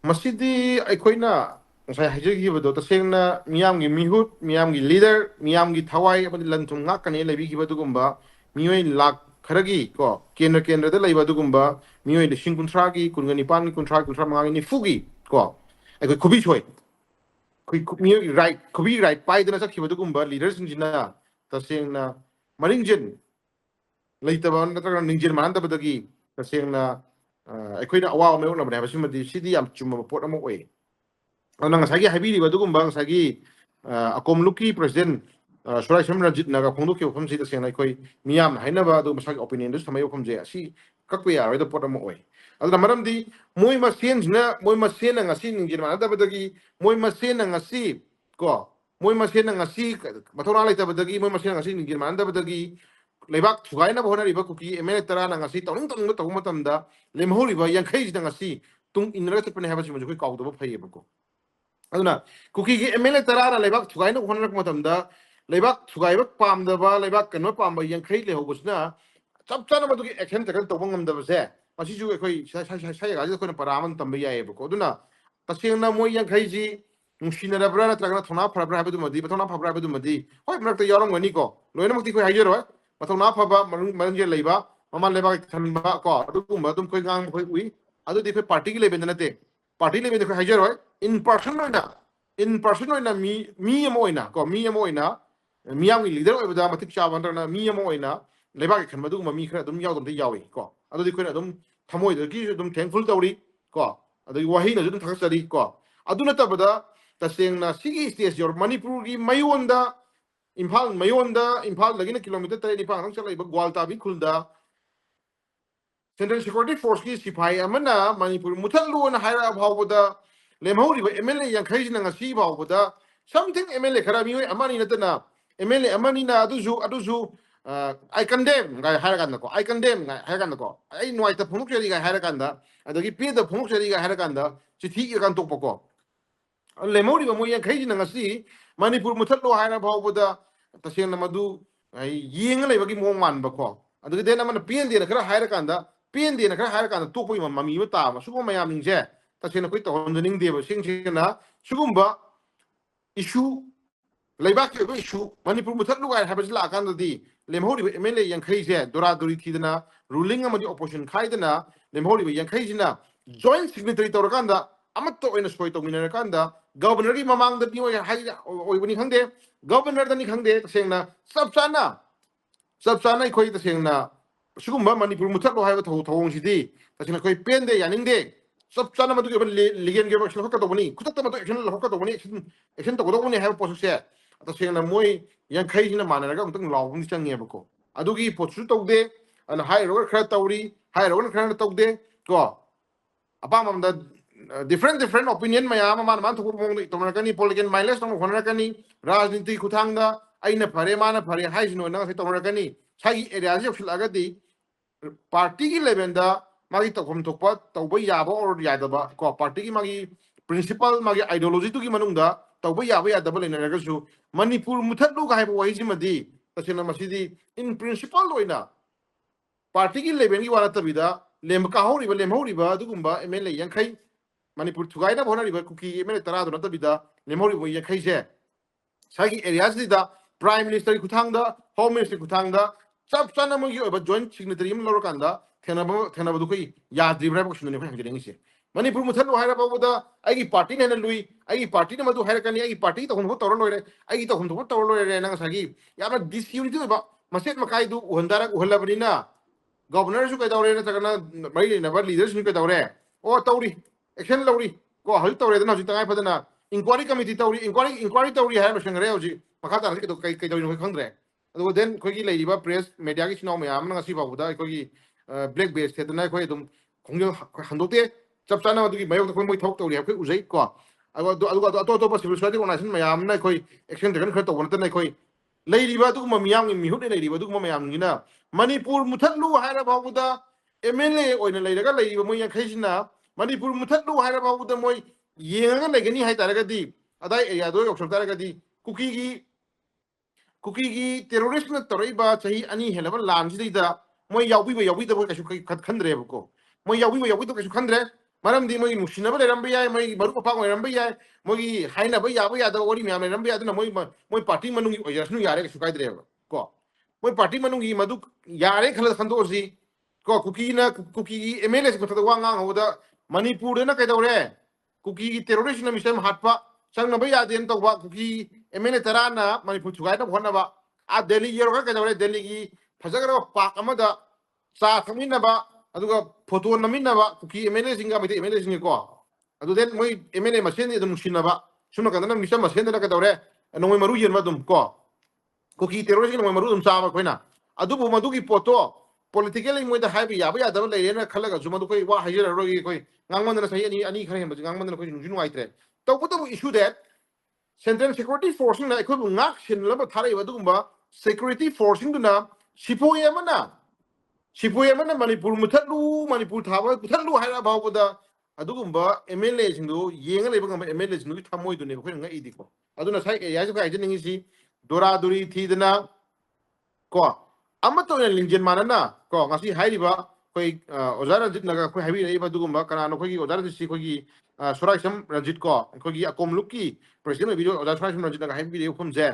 Masidi aikoina ngai hajagiबado tasengna miyamgi mihut miyamgi leader miyamgi thawai amadi lanthum ngakane lebigibadugumba mioi lak kharagi ko kendra da leibadugumba mioi de singkunthra gi kungani pan kunthra kunthra mangi ni fugi ko aiko kubi choi mioi right kubi right pai dana sakibadugumba leaders injina tasengna maringjin leitaba natra ningjel manandabadagi tasengna aikoina awa mayoknare habsimadi sidi yam chumma pot amok oi nang sagi habiri badugum bang sagi akom luki president surai samranjit naga khongdu ke phom si ta senai koi miyam haina ba du masagi opinion dus thamai phom je asi kakwe ya da pot am oi adra maram di moi ma sen na moi ma sen nga si ningjir ma da badagi moi ma sen nga si ko moi ma sen nga si mathora lai ta badagi moi ma sen nga si ningjir ma da badagi leibak thugai na bhona riba kuki emele tara na nga si tong tong tong matam da lemhori ba yang khai nga si tung inra te pene haba si mo koi kaw do ba phai ba ko aduna kuki gi MLA tarara leibak thugai na honrak matamda leibak thugai bak pam da ba leibak kano pam ba yang khai le hobusna chap chana madu gi action takal to bangam da ba se masi ju khoi sai ga ko na paraman tam ba yae ba ko aduna taseng na moi yang khai ji nungsina da bra na tragna thona phra ha ba du madi ba thona phra ba du madi hoi mrak ta yorong ngani ko loina makti khoi hajer wa ba thona pha ba marung je leiba mama leibak than ba ko adu ma dum khoi ngang khoi ui adu di khoi party gi leben na te party level de hajar hoy in person oina mi amoina ko mi amoina miyam leader oi bada matik cha bandana mi amoina leba ke khan madu mi khra dum yaw dum te yawi ko adu di khoina dum thamoi de gi dum thankful tawri ko adu wahi na dum thakasari ko adu na tabada tasengna sigi stage your manipur gi mayonda imphal lagina kilometer 3 pa hang chalai ba gwalta bi khulda Central Security Force ki sipai amana Manipur muthalu na haira bhawboda lemhori ba MLA yang khaiji na ngasi bhawboda something MLA khara mi amani natana MLA amani na aduju I condemn ga haira kan ko I condemn ga haira kan ko ai noi ta phumuk cheri ga haira kan da adagi pe da phumuk cheri ga haira kan da chithi kan tok pako lemhori ba mo yang khaiji na ngasi Manipur muthalu haira bhawboda taseng na madu yeng le bagi mo man ba ko adagi den amana PND na khara haira kan da PND na khara haira kan to poi mami ba ta ma sugo mayam ningje tasena koi to honjoning deba singna sugumba issue leibak ke issue manipur muthalu ga habajla kan di lemhori MLA yang khai je dora dori thidana ruling amadi opposition khaidana lemhori yang khai jina joint signatory to rakanda amatto oina soi to minera kanda governor gi mamang da ni oi bani khangde governor da ni khangde tasena sabchana khoi tasena sugumba manipur muthalu haiba thong sidi tasena khoi pende yaningde सब चाना मत ligand के action होका तो बनी कुछ तो मत एक्शन होका तो बनी एक्शन तो बनी है पोस्ट से तो सेना मोय yang khai jina mana ga mutang law ni chang yeba ko adugi potsu to de an high road khra tawri high road khra to de ko apa mam da different opinion maya man to mong to na kani political mileage to khona kani rajniti khuthang da aina phare mana phare hai jino na se to na kani sai area je phil aga di party ki level da magi tokom tokpa tawba yaba or yadaba ko party ki magi principal magi ideology tu ki manungda tawba yaba yadaba lena ragasu manipur muthatlu ga haiba wahi madi tasena masidi in principal loina party ki level ki wala tabida lem ka hori ba dugumba MLA yang khai manipur thugai na bhona riba kuki MLA tara do na tabida lemhori bo yang khai je sagi areas da prime minister kuthangda home minister kuthangda chap chana mo gi joint signatory im lor kanda thena du koi ya dribra ko sunne phang jeng se manipur muthalu haira ba boda ai party ne lui ai party ne madu haira kani ai party to hon to loire ai to hon to loire na sagi ya na disunity ba maset makai du uhndara uhla bani governor su kai dawre na takana mai na ba leaders su kai dawre o tawri action lawri ko hal tawre na ju tangai padana inquiry committee tawri inquiry tawri haira sangre hoji makha ta ke to kai dawri khangre adu den khoi gi leiba press media gi sinaw mayam na ngasi ba boda khoi gi black base te na khoi dum khongjal handokte chap chana du gi mayok khoi moi thok tawri khoi uzai ko adu to civil society organization mayam na khoi action taken khoi to won ta na khoi leiriba du mamiyam ngi mihut leiriba du mamiyam ngi na manipur muthatlu haira ba boda MLA oina leiraga leiriba moi yang khaisina manipur muthatlu haira ba boda moi yenga legani hai taraga di adai area do yok taraga di kuki gi terrorist na toraiba chahi ani helaba lan ji da moi yawi da kai khat khandre ko moi yawi to kai khandre ꯃꯔꯝꯗꯤ ꯃꯣꯏꯒꯤ ꯅꯨꯡꯁꯤꯅꯕ ꯂꯩꯔꯝꯕ ꯌꯥꯏ ꯃꯣꯏꯒꯤ ꯃꯔꯨꯞ ꯃꯄꯥꯡ ꯑꯣꯏꯔꯝꯕ ꯌꯥꯏ ꯃꯣꯏꯒꯤ ꯍꯥꯏꯅꯕ ꯌꯥꯕ ꯌꯥꯗꯕ ꯋꯥꯔꯤ ꯃꯌꯥꯝ ꯂꯩꯔꯝꯕ ꯌꯥꯏ ꯑꯗꯨꯅ ꯃꯣꯏ ꯄꯥꯔꯇꯤ ꯃꯅꯨꯡꯒꯤ ꯑꯣꯏꯖꯔꯁꯅꯨ ꯌꯥꯔꯦ ꯀꯩꯁꯨ ꯀꯥꯏꯗ꯭ꯔꯦꯕ ꯀꯣ ꯃꯣꯏ ꯄꯥꯔꯇꯤ ꯃꯅꯨꯡꯒꯤ ꯃꯗꯨ ꯌꯥꯔꯦ ꯈꯜꯂ ꯈꯟꯗꯣꯛꯑꯁꯤ ꯀꯣ ꯀꯨꯀꯤꯒꯤ ꯑꯦꯝ ꯑꯦꯜ ꯑꯦꯁꯤ ꯃꯊꯛꯇ ꯋꯥ ꯉꯥꯡꯍꯧꯕꯗ ꯃꯅꯤꯄꯨꯔꯗꯅ ꯀꯩꯗꯧꯔꯦ ꯀꯨꯀꯤꯒꯤ ꯇꯦꯔꯣꯔꯤꯁꯅ ꯃꯤꯁꯟ ꯍꯥꯠꯄ ꯆꯪꯅꯕ ꯌꯥꯗꯦꯅ ꯇꯧꯕ ꯀꯨꯀꯤ ꯑꯦꯝ ꯑꯦꯜ ꯑꯦ ꯇꯔꯥꯅ ꯃꯅꯤꯄꯨꯔ ꯊꯨꯒꯥꯏꯅꯕ ꯍꯣꯠꯅꯕ ꯗꯦꯜꯂꯤ ꯌꯧꯔꯒ ꯀꯩꯗꯧꯔꯦ ꯗꯦꯜꯂꯤꯒꯤ ꯐꯖꯈ꯭ꯔꯕ ꯄꯥर्क ꯑꯃꯗ ꯆꯥ ꯊꯛꯃꯤꯟꯅꯕ ꯑꯗꯨꯒ ꯐꯣꯇꯣ ꯅꯝꯃꯤꯟꯅꯕ ꯀꯨꯀꯤ ꯑꯦꯝ ꯑꯦꯜ ꯑꯦꯁꯤꯡꯒ ꯃꯩꯇꯩ ꯑꯦꯝ ꯑꯦꯜ ꯑꯦꯁꯤꯡꯒꯀꯣ ꯑꯗꯨꯗꯩ ꯃꯣꯏ ꯑꯦꯝ ꯑꯦꯜ ꯑꯦ ꯃꯁꯦꯟꯗꯤ ꯑꯗꯨꯝ ꯅꯨꯡꯁꯤꯅꯕ ꯁꯨꯝ ꯅꯥꯀꯟꯗꯅ ꯃꯤꯆꯝ ꯃꯁꯦꯟꯗꯅ ꯀꯩꯗꯧꯔꯦ ꯅꯣꯡꯃꯩ ꯃꯔꯨ ꯌꯦꯟꯕ ꯑꯗꯨꯝ ꯀꯣ ꯀꯨꯀꯤ ꯇꯦꯔꯣꯔꯤꯁꯀꯤ ꯅꯣꯡꯃꯩ ꯃꯔꯨ ꯑꯗꯨꯝ ꯆꯥꯕ ꯑꯩꯈꯣꯏꯅ ꯑꯗꯨꯕꯨ ꯃꯗꯨꯒꯤ ꯄꯣꯠꯇꯣ ꯄꯣꯂꯤꯇꯤꯀꯦꯜꯂꯤ ꯃꯣꯏꯗ ꯍꯥꯏꯕ ꯌꯥꯕ ꯌꯥꯗꯕ ꯂꯩꯔꯦꯅ ꯈꯜꯂꯒꯁꯨ ꯃꯗꯨ ꯑꯩꯈꯣꯏ ꯋꯥ ꯍꯥꯏꯖꯔꯔꯣꯏꯒꯦ ꯑꯩꯈꯣꯏ ꯉꯥꯡꯃꯟꯗꯅ ꯆꯍꯤ ꯑꯅꯤ ꯈꯔ ꯍꯦꯟꯕꯁꯦ ꯉꯥꯡꯃꯟꯗꯅ ꯑꯩꯈꯣꯏ ꯅꯨꯡꯁꯨ ꯅꯨꯡꯉꯥꯏꯇ꯭ꯔꯦ ꯇꯧꯕꯇꯕꯨ ꯏꯁꯨ ꯗꯦꯠ ꯁꯦꯟꯇ꯭ꯔꯦꯜ ꯁꯦꯀ꯭ꯌꯨꯔꯤꯇꯤ ꯐꯣꯔꯁꯁꯤꯡꯅ ꯑꯩꯈꯣꯏꯕꯨ ꯉꯥꯛ ꯁꯦꯟꯅꯅꯕ ꯊꯥꯔꯛꯏꯕ ꯑꯗꯨꯒꯨꯝꯕ ꯁꯦꯀ꯭ꯌꯨꯔꯤꯇꯤ ꯐꯣꯔꯁꯁꯤꯡꯗꯨꯅ ꯁꯤꯄꯣꯏ ꯑꯃꯅ ꯃꯅꯤꯄꯨꯔ ꯃꯨꯊꯠꯂꯨ ꯃꯅꯤꯄꯨꯔ ꯊꯥꯕ ꯃꯨꯊꯠꯂꯨ ꯍꯥꯏꯔ ꯐꯥꯎꯕꯗ ꯑꯗꯨꯒꯨꯝꯕ ꯑꯦꯝ ꯑꯦꯜ ꯑꯦꯁꯤꯡꯗꯨ ꯌꯦꯡꯉ ꯂꯩꯕ ꯉꯝꯕ ꯑꯦꯝ ꯑꯦꯜ ꯑꯦꯁꯤꯡꯗꯨꯒꯤ ꯊꯝꯃꯣꯏꯗꯨꯅꯦꯕ ꯑꯩꯈꯣꯏꯅ ꯉꯛꯏꯗꯤꯀꯣ ꯑꯗꯨꯅ ꯉꯁꯥꯏ ꯑꯦꯔꯤꯌꯥꯁꯤꯗ ꯍꯥꯏꯖꯅꯤꯡꯉꯤꯁꯤ ꯗꯣꯔꯥꯗꯣꯔꯤ ꯊꯤꯗꯅ ꯀꯣ ꯑꯃꯠꯇ ꯑꯣꯏꯅ ꯂꯤꯡꯖꯦꯜ ꯃꯥꯟꯅꯅ ꯀꯣ ꯉꯁꯤ ꯍꯥꯏꯔꯤꯕ ꯑꯩꯈꯣꯏ ꯑꯣꯖꯥ ꯔꯟꯖꯤꯠꯅꯒ ꯑꯩꯈꯣꯏ ꯍꯥꯏꯕꯤꯔꯛꯏꯕ ꯑꯗꯨꯒꯨꯝꯕ ꯀꯅꯥꯅꯣ ꯑꯩꯈꯣꯏꯒꯤ ꯑꯣꯖꯥ ꯔꯟꯖꯤꯠꯁꯤ ꯑꯩꯈꯣꯏꯒꯤ ꯁꯣꯔꯥꯏꯁꯝ ꯔꯟꯖꯤꯠ ꯀꯣ ꯑꯩꯈꯣꯏꯒꯤ ꯑꯀꯣꯝ ꯂꯨꯞꯀꯤ ꯄ꯭ꯔꯁꯤꯗꯦꯟ ꯑꯣꯏꯕꯤꯔꯤꯕ ꯑꯣꯖꯥ ꯁꯣꯔꯥꯏꯁꯝ ꯔꯟꯖꯤꯠꯅꯒ ꯍꯥꯏꯕꯤꯔꯛꯏꯕ ꯋꯥꯐꯝꯁꯦ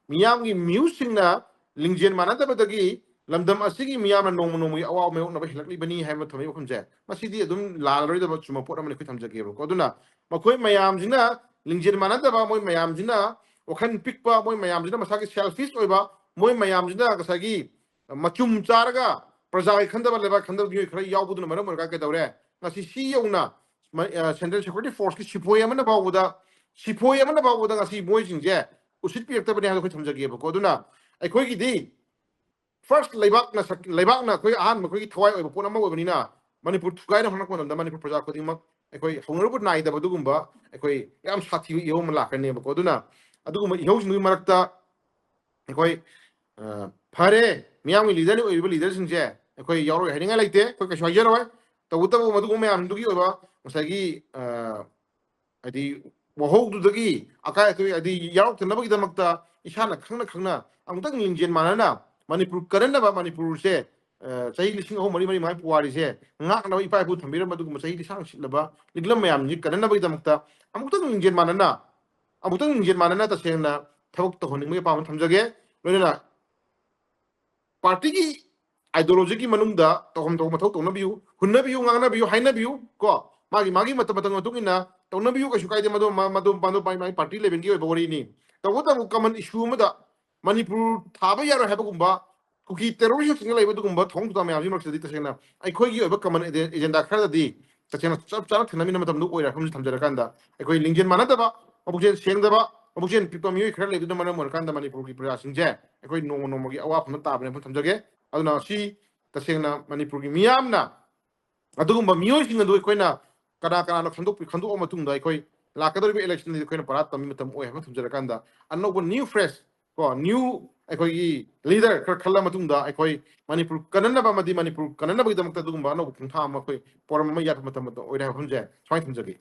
ꯃꯤꯌꯥꯝꯒꯤ ꯃꯤꯍꯨꯠꯁꯤꯡꯅ ꯂꯤꯡꯖꯦꯜ ꯃꯥꯟꯅꯗꯕꯗꯒꯤ ꯂꯝꯗꯝ ꯑꯁꯤꯒꯤ ꯃꯤꯌꯥꯝꯅ ꯅꯣꯡꯃ ꯅꯣꯡꯃꯒꯤ ꯑꯋꯥꯕ ꯃꯥꯌꯣꯛꯅꯕ ꯍꯦꯜꯂꯛꯂꯤꯕꯅꯤ ꯍꯥꯏꯕ ꯊꯝꯃꯤꯕ ꯋꯥꯐꯝꯁꯦ ꯃꯁꯤꯗꯤ ꯑꯗꯨꯝ ꯂꯥꯜꯂꯔꯣꯏꯗꯕ ꯆꯨꯝꯕ ꯄꯣꯠ ꯑꯃꯅꯤ ꯑꯩꯈꯣꯏ ꯊꯝꯖꯒꯦꯕꯀꯣ ꯑꯗꯨꯅ ꯃꯈꯣꯏ ꯃꯌꯥꯝꯁꯤꯅ ꯂꯤꯡꯖꯦꯜ ꯃꯥꯟꯅꯗꯕ ꯃꯣꯏ ꯃꯌꯥꯝꯁꯤꯅ ꯋꯥꯈꯜ ꯄꯤꯛꯄ ꯃꯣꯏ ꯃꯌꯥꯝꯁꯤꯅ ꯃꯁꯥꯒꯤ ꯁꯦꯜꯐꯤꯁ ꯑꯣꯏꯕ ꯃꯣꯏ ꯃꯌꯥꯝꯁꯤꯅ ꯉꯁꯥꯏꯒꯤ ꯃꯆꯨꯝ ꯆꯥꯔꯒ प्रजाꯒꯤ ꯈꯟꯗꯕ ꯂꯩꯕꯥꯛ ꯈꯟꯗꯕ ꯃꯤꯑꯣꯏ ꯈꯔ ꯌꯥꯎꯕꯗꯨꯅ ꯃꯔꯝ ꯑꯣꯏꯔꯒ ꯀꯩꯗꯧꯔꯦ ꯉꯁꯤ ꯁꯤ ꯌꯧꯅ ꯁꯦꯟꯇ꯭ꯔꯦꯜ ꯁꯦꯀ꯭ꯌꯨꯔꯤꯇꯤ ꯐꯣꯔꯁꯀꯤ ꯁꯤꯄꯣꯏ ꯑꯃꯅ ꯐꯥꯎꯕꯗ ꯉꯁꯤ ꯃꯣꯏꯁꯤꯡꯁꯦ ꯎꯁꯤꯠꯄꯤꯔꯛꯇꯕꯅꯤ ꯍꯥꯏꯕ ꯑꯩꯈꯣꯏ ꯊꯝꯖꯒꯦꯕꯀꯣ ꯑꯗꯨꯅ ꯑꯩꯈꯣꯏꯒꯤꯗꯤ ꯐꯥꯔꯁ ꯂꯩꯕꯥꯛꯅ ꯑꯩꯈꯣꯏ ꯑꯍꯥꯟꯕ ꯑꯩꯈꯣꯏꯒꯤ ꯊꯋꯥꯏ ꯑꯣꯏꯕ ꯄꯣꯠ ꯑꯃ ꯑꯣꯏꯕꯅꯤꯅ ꯃꯅꯤꯄꯨꯔ ꯊꯨꯒꯥꯏꯅ ꯍꯣꯠꯅꯔꯛꯄ ꯃꯇꯝꯗ ꯃꯅꯤꯄꯨꯔ ꯄ꯭ꯔꯖꯥ ꯈꯨꯗꯤꯡꯃꯛ ꯑꯩꯈꯣꯏ ꯍꯧꯅꯔꯨꯕ ꯅꯥꯏꯗꯕ ꯑꯗꯨꯒꯨꯝꯕ ꯑꯩꯈꯣꯏ ꯌꯥꯝ ꯁꯥꯊꯤꯕ ꯏꯍꯧ ꯑꯃ ꯂꯥꯛꯀꯅꯦꯕꯀꯣ ꯑꯗꯨꯅ ꯑꯗꯨꯒꯨꯝꯕ ꯏꯍꯧꯁꯤꯡꯗꯨꯒꯤ ꯃꯔꯛꯇ ꯑꯩꯈꯣꯏ ꯐꯔꯦ ꯃꯤꯌꯥꯝꯒꯤ ꯂꯤꯗꯔ ꯑꯣꯏꯔꯤꯕ ꯂꯤꯗꯔꯁꯤꯡꯁꯦ ꯑꯩꯈꯣꯏ ꯌꯥꯎꯔꯣꯏ ꯍꯥꯏꯅꯤꯡꯉꯥꯏ ꯂꯩꯇꯦ ꯑꯩꯈꯣꯏ ꯀꯩꯁꯨ ꯍꯥꯏꯖꯔꯣꯏ ꯇꯧꯕꯇꯕꯨ ꯃꯗꯨꯒꯨꯝꯕ ꯃꯌꯥꯝꯗꯨꯒꯤ ꯑꯣꯏꯕ ꯉꯁꯥꯏꯒꯤ ꯍꯥꯏꯗꯤ ꯋꯥꯍꯧꯗꯨꯗꯒꯤ ꯑꯀꯥꯏ ꯑꯇꯣꯏ ꯍꯥꯏꯗꯤ ꯌꯥꯎꯔꯛꯇꯅꯕꯒꯤꯗꯃꯛꯇ ꯏꯁꯥꯅ ꯈꯪꯅ ꯑꯃꯨꯛꯇꯪ ꯂꯤꯡꯖꯦꯜ ꯃꯥꯟꯅꯅ ꯃꯅꯤꯄꯨꯔ ꯀꯟꯅꯅꯕ ꯃꯅꯤꯄꯨꯔꯁꯦ ꯆꯍꯤ 3,000 4,000 ꯄꯨꯋꯥꯔꯤꯁꯦ ꯉꯥꯛꯅꯕ ꯏꯄꯥ ꯏꯄꯨ ꯊꯝꯕꯤꯔꯝꯕ ꯑꯗꯨꯒꯨꯝꯕ ꯆꯍꯤ ꯂꯤꯁꯥꯡ ꯁꯤꯠꯂꯕ ꯂꯤꯛꯂꯝ ꯃꯌꯥꯝꯁꯤ ꯀꯟꯅꯅꯕꯒꯤꯗꯃꯛꯇ ꯑꯃꯨꯛꯇꯪ ꯂꯤꯡꯖꯦꯜ ꯃꯥꯟꯅꯅ ꯇꯁꯦꯡꯅ ꯊꯕꯛ ꯇꯧꯍꯟꯅꯤꯡꯕꯒꯤ ꯑꯄꯥꯝꯕ ꯊꯝꯖꯒꯦ ꯂꯣꯏꯅꯅ ꯄꯥꯔꯇꯤꯒꯤ ꯑꯥꯏꯗꯤꯑꯣꯂꯣꯖꯤꯒꯤ ꯃꯅꯨꯡꯗ ꯇꯧꯐꯝ ꯇꯧꯕ ꯃꯊꯧ ꯇꯧꯅꯕꯤꯌꯨ ꯍꯨꯟꯅꯕꯤꯌꯨ ꯉꯥꯡꯅꯕꯤꯌꯨ ꯍꯥꯏꯅꯕꯤꯌꯨ ꯀꯣ ꯃꯥꯒꯤ ꯃꯇꯝ ꯃꯇꯨꯡ ꯏꯟꯅ ꯇꯧꯅꯕꯤꯌꯨ ꯀꯩꯁꯨ ꯀꯥꯏꯗꯦ ꯃꯗꯨ ꯃꯥꯒꯤ ꯄꯥꯔꯇꯤ ꯂꯦꯚꯦꯜꯒꯤ ꯑꯣꯏꯕ ꯋꯥꯔꯤꯅꯤ ꯇꯧꯕꯇꯕꯨ ꯀꯃꯟ ꯏꯁꯨ ꯑꯃꯗ ꯃꯅꯤꯄꯨꯔ ꯊꯥꯕ ꯌꯥꯔꯣꯏ ꯍꯥꯏꯕꯒꯨꯝꯕ ꯀꯨꯀꯤ ꯇꯦꯔꯣꯔꯤꯁꯁꯤꯡꯒ ꯂꯩꯕ ꯑꯗꯨꯒꯨꯝꯕ ꯊꯧꯑꯣꯡ ꯊꯧꯗꯥꯡ ꯃꯌꯥꯝꯁꯤ ꯃꯔꯛꯇꯗꯤ ꯇꯁꯦꯡꯅ ꯑꯩꯈꯣꯏꯒꯤ ꯑꯣꯏꯕ ꯀꯃꯟ ꯑꯦꯖꯦꯟꯗꯥ ꯈꯔꯗꯗꯤ ꯇꯁꯦꯡꯅ ꯆꯞ ꯆꯥꯅ ꯊꯦꯡꯅꯃꯤꯟꯅ ꯃꯇꯝꯗ ꯑꯣꯏꯔꯦ ꯍꯥꯏꯕꯁꯤ ꯊꯝꯖꯔꯀꯥꯟꯗ ꯑꯩꯈꯣꯏ ꯂꯤꯡꯖꯦꯜ ꯃꯥꯟꯅꯗꯕ ꯃꯕꯨꯛꯆꯦꯜ ꯁꯦꯡꯗꯕ ꯃꯕꯨꯛꯆꯦꯜ ꯄꯤꯛꯄ ꯃꯤꯑꯣꯏ ꯈꯔ ꯂꯩꯕꯗꯨꯅ ꯃꯔꯝ ꯑꯣꯏꯔꯀꯥꯟꯗ ꯃꯅꯤꯄꯨꯔꯒꯤ ꯄ꯭ꯔꯖꯥꯁꯤꯡꯁꯦ ꯑꯩꯈꯣꯏ ꯅꯣꯡꯃ ꯅꯣꯡꯃꯒꯤ ꯑꯋꯥꯐꯝꯗ ꯇꯥꯕꯅꯦ ꯑꯩꯈꯣꯏ ꯊꯝꯖꯒꯦ ꯑꯗꯨꯅ ꯁꯤ ꯇꯁꯦꯡꯅ ꯃꯅꯤꯄꯨꯔꯒꯤ ꯃꯤꯌꯥꯝꯅ ꯑꯗꯨꯒꯨꯝꯕ ꯃꯤꯑꯣꯏꯁꯤꯡ ꯑꯗꯨ ꯑꯩꯈꯣꯏꯅ ꯀꯅꯥꯅꯣ ꯈꯪꯗꯣꯛꯑ ꯃꯇꯨꯡꯗ ꯑꯩꯈꯣꯏ ꯂꯥꯛꯀꯗꯧꯔꯤꯕ ꯏꯂꯦꯛꯁꯟꯗꯤ ꯑꯩꯈꯣꯏꯅ ꯄꯔꯥ ꯇꯝꯕ ꯃꯇꯝ ꯑꯣꯏ ꯍꯥꯏꯕ ꯊꯝꯖꯔꯀꯥꯟꯗ ꯑꯅꯧꯕ ꯅ꯭ꯌꯨ ꯐ꯭ꯔꯦꯁ ꯀꯣ ꯅ꯭ꯌꯨ ꯑꯩꯈꯣꯏꯒꯤ ꯂꯤꯗꯔ ꯈꯔ ꯈꯜꯂ ꯃꯇꯨꯡꯗ ꯑꯩꯈꯣꯏ ꯃꯅꯤꯄꯨꯔ ꯀꯟꯅꯅꯕ ꯑꯃꯗꯤ ꯃꯅꯤꯄꯨꯔ ꯀꯟꯅꯅꯕꯒꯤꯗꯃꯛꯇ ꯑꯗꯨꯒꯨꯝꯕ ꯑꯅꯧꯕ ꯈꯣꯡꯊꯥꯡ ꯑꯃ ꯑꯩꯈꯣꯏ ꯄꯣꯔꯝ ꯑꯃ ꯌꯥꯠꯄ ꯃꯇꯝ ꯑꯣꯏꯔꯦ ꯍꯥꯏꯕ ꯋꯥꯐꯝꯁꯦ ꯁꯨꯃꯥꯏꯅ ꯊꯝꯖꯒꯦ